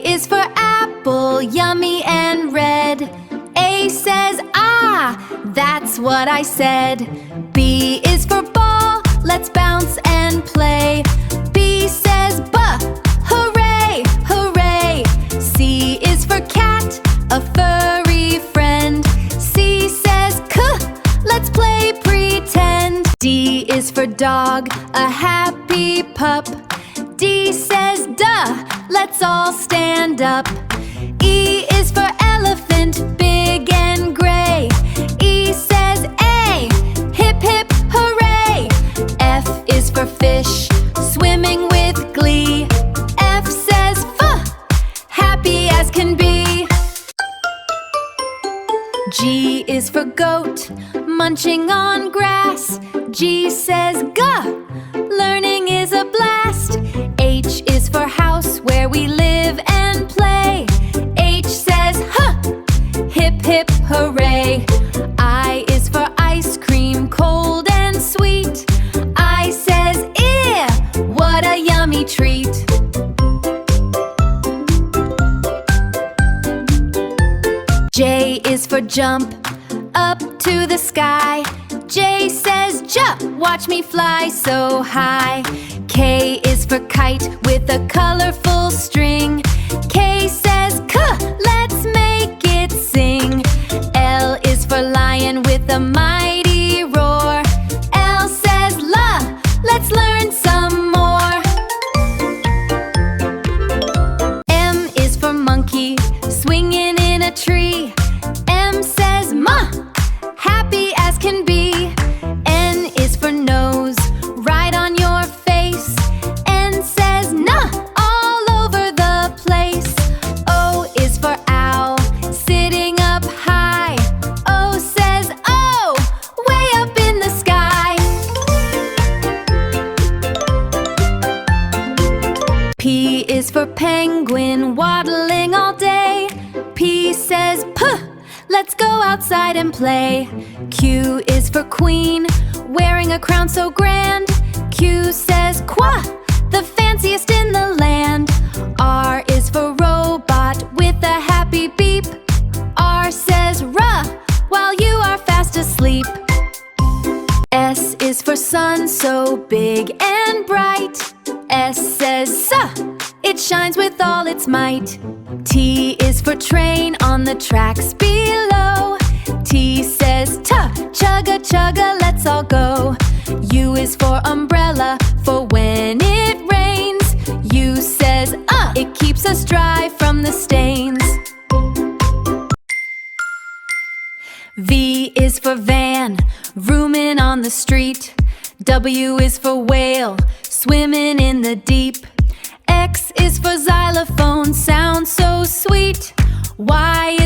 is for apple, yummy and red. A says ah, that's what I said. B is for ball, let's bounce and play. B says buh, hooray, hooray. C is for cat, a furry friend. C says kuh, let's play pretend. D is for dog, a happy pup. D says duh, let's all stand up. E is for elephant, big and gray. E says A, hip hip hooray. F is for fish, swimming with glee. F says fuh, happy as can be. G is for goat, munching on grass. G says guh, learning is a blast. H is for house, where we live and play. H says huh, hip hip hooray. I is for ice cream, cold and sweet. I says ew, what a yummy treat. J is for jump, up to the sky. J says jump, watch me fly so high. K is for kite, with a colorful string. K says kuh, let's make it sing. L is for lion, with a mighty roar. L says la, let's learn some more. M is for monkey, swinging in a tree. M says ma, happy as can be. N is for nose, right on your face. N says nah, all over the place. O is for owl, sitting up high. O says oh, way up in the sky. P is for penguin, waddling all day. P says puh, let's go outside and play. Q is for queen, wearing a crown so grand. Q says quah, the fanciest in the land. R is for robot, with a happy beep. R says ruh, while you are fast asleep. S is for sun, so big and bright. S says suh, it shines with all its might. T is for train, on the tracks below. T says tuh, chugga chugga, let's all go. U is for umbrella, for when it rains. U says it keeps us dry from the stains. V is for van, rooming on the street. W is for whale, swimming in the deep. X is for xylophone, sound so sweet. Y